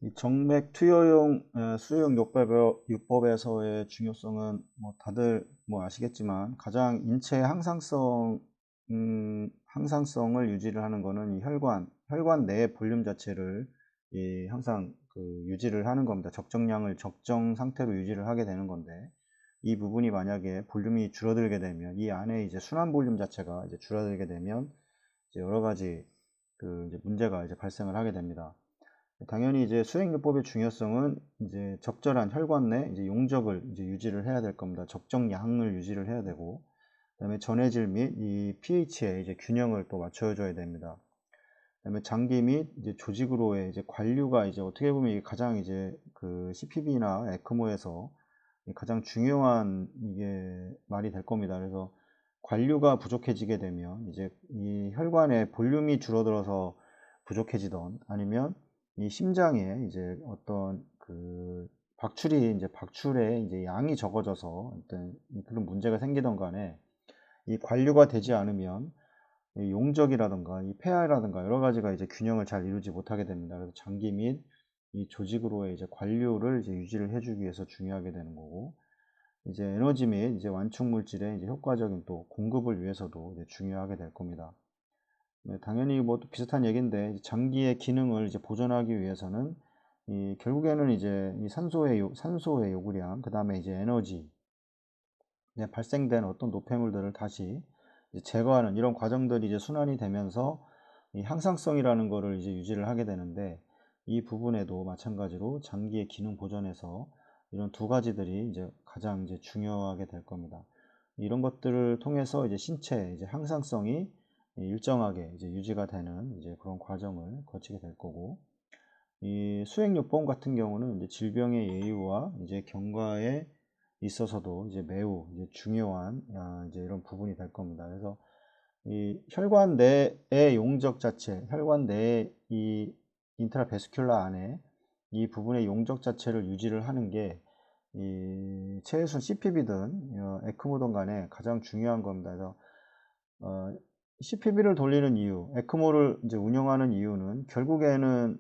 이 정맥 투여용 수용 요법에서의 중요성은 뭐 다들 뭐 아시겠지만 가장 인체의 항상성을 유지를 하는 거는 이 혈관 내의 볼륨 자체를 항상 유지를 하는 겁니다. 적정량을 적정 상태로 유지를 하게 되는 건데, 이 부분이 만약에 볼륨이 줄어들게 되면 이 안에 이제 순환 볼륨 자체가 이제 줄어들게 되면 이제 여러 가지 이제 문제가 이제 발생을 하게 됩니다. 당연히 이제 수행요법의 중요성은 이제 적절한 혈관 내 이제 용적을 이제 유지를 해야 될 겁니다. 적정량을 유지를 해야 되고, 그다음에 전해질 및 이 pH의 이제 균형을 또 맞춰줘야 됩니다. 그다음에 장기 및 이제 조직으로의 이제 관류가 이제 어떻게 보면 이게 가장 이제 CPB나 에크모에서 가장 중요한 이게 말이 될 겁니다. 그래서 관류가 부족해지게 되면 이제 이 혈관의 볼륨이 줄어들어서 부족해지던, 아니면 이 심장에 이제 어떤 박출의 이제 양이 적어져서 어떤 그런 문제가 생기던 간에 이 관류가 되지 않으면 이 용적이라든가 이 폐하라든가 여러 가지가 이제 균형을 잘 이루지 못하게 됩니다. 그래서 장기 및 이 조직으로의 이제 관류를 이제 유지를 해주기 위해서 중요하게 되는 거고, 이제 에너지 및 이제 완충 물질의 이제 효과적인 또 공급을 위해서도 이제 중요하게 될 겁니다. 네, 당연히 뭐 또 비슷한 얘기인데, 장기의 기능을 이제 보존하기 위해서는 결국에는 이제 이 산소의 요구량, 그 다음에 이제 에너지, 발생된 어떤 노폐물들을 다시 이제 제거하는 이런 과정들이 이제 순환이 되면서 이 항상성이라는 거를 이제 유지를 하게 되는데, 이 부분에도 마찬가지로 장기의 기능 보존에서 이런 두 가지들이 이제 가장 이제 중요하게 될 겁니다. 이런 것들을 통해서 이제 신체의 이제 항상성이 일정하게 이제 유지가 되는 이제 그런 과정을 거치게 될 거고, 이 수행요법 같은 경우는 이제 질병의 예후와 이제 경과에 있어서도 이제 매우 이제 중요한 이제 이런 부분이 될 겁니다. 그래서 이 혈관 내의 용적 자체, 혈관 내의 이 인트라베스큘라 안에 이 부분의 용적 자체를 유지를 하는 게 이 체외순 CPB든 에크모든 간에 가장 중요한 겁니다. 그래서 CPB를 돌리는 이유, 에크모를 이제 운영하는 이유는 결국에는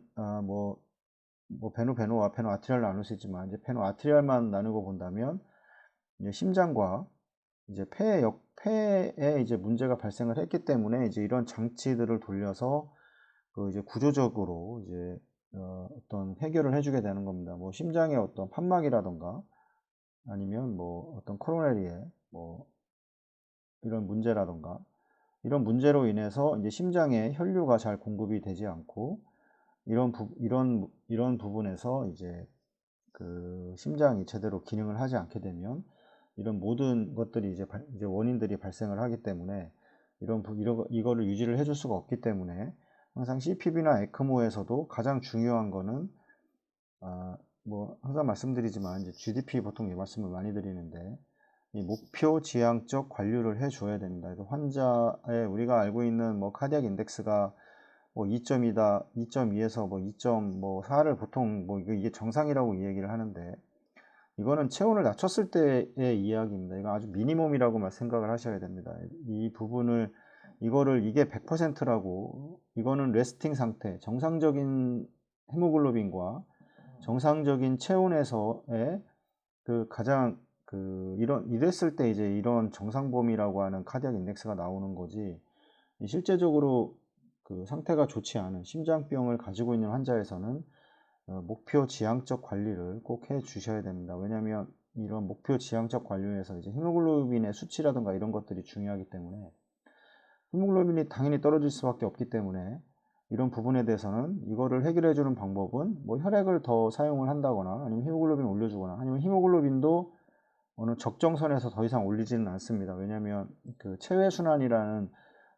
베노와 페노 아트리얼 나눌 수 있지만, 이제 페노 아트리얼만 나누고 본다면 이제 심장과 이제 폐에 이제 문제가 발생을 했기 때문에 이제 이런 장치들을 돌려서 이제 구조적으로 이제 어떤 해결을 해주게 되는 겁니다. 뭐 심장의 어떤 판막이라던가 아니면 뭐 어떤 코로나리에 뭐 이런 문제라던가, 이런 문제로 인해서 이제 심장에 혈류가 잘 공급이 되지 않고, 이런 부분에서 이제 심장이 제대로 기능을 하지 않게 되면 이런 모든 것들이 이제 원인들이 발생을 하기 때문에 이거를 유지를 해줄 수가 없기 때문에, 항상 CPB나 에크모에서도 가장 중요한 거는 뭐 항상 말씀드리지만 이제 GDP 보통 이 말씀을 많이 드리는데, 이 목표 지향적 관리를 해줘야 됩니다. 그래서 환자의 우리가 알고 있는 뭐 카디악 인덱스가 뭐 2.2다, 2.2에서 뭐 2.4를 보통 뭐 이게 정상이라고 이 얘기를 하는데, 이거는 체온을 낮췄을 때의 이야기입니다. 이거 아주 미니멈이라고만 생각을 하셔야 됩니다. 이게 100%라고, 이거는 레스팅 상태, 정상적인 헤모글로빈과 정상적인 체온에서의 가장 이랬을 때 이제 이런 정상범위라고 하는 카디악 인덱스가 나오는 거지, 실제적으로 상태가 좋지 않은 심장병을 가지고 있는 환자에서는 목표 지향적 관리를 꼭 해 주셔야 됩니다. 왜냐하면 이런 목표 지향적 관리에서 이제 히모글로빈의 수치라든가 이런 것들이 중요하기 때문에, 히모글로빈이 당연히 떨어질 수밖에 없기 때문에, 이런 부분에 대해서는 이거를 해결해 주는 방법은 뭐 혈액을 더 사용을 한다거나, 아니면 히모글로빈 올려주거나, 아니면 히모글로빈도 어느 적정선에서 더 이상 올리지는 않습니다. 왜냐하면 체외순환이라는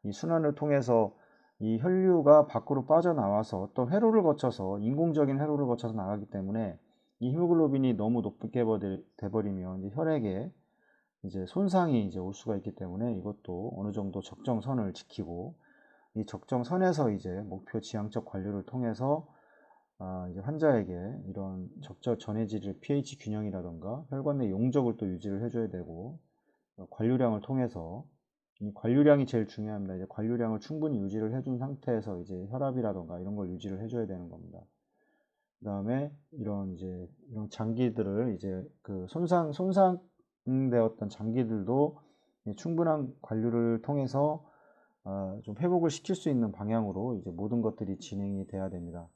이 순환을 통해서 이 혈류가 밖으로 빠져나와서 또 회로를 거쳐서, 인공적인 회로를 거쳐서 나가기 때문에 이 히모글로빈이 너무 높게 돼버리면 이제 혈액에 이제 손상이 이제 올 수가 있기 때문에, 이것도 어느 정도 적정선을 지키고, 이 적정선에서 이제 목표 지향적 관리를 통해서 이제 환자에게 이런 적절 전해질 pH 균형이라던가 혈관 내 용적을 또 유지를 해줘야 되고, 관류량을 통해서, 이 관류량이 제일 중요합니다. 이제 관류량을 충분히 유지를 해준 상태에서 이제 혈압이라던가 이런 걸 유지를 해줘야 되는 겁니다. 그다음에 이런 장기들을 이제 그 손상되었던 장기들도 충분한 관리를 통해서 좀 회복을 시킬 수 있는 방향으로 이제 모든 것들이 진행이 돼야 됩니다.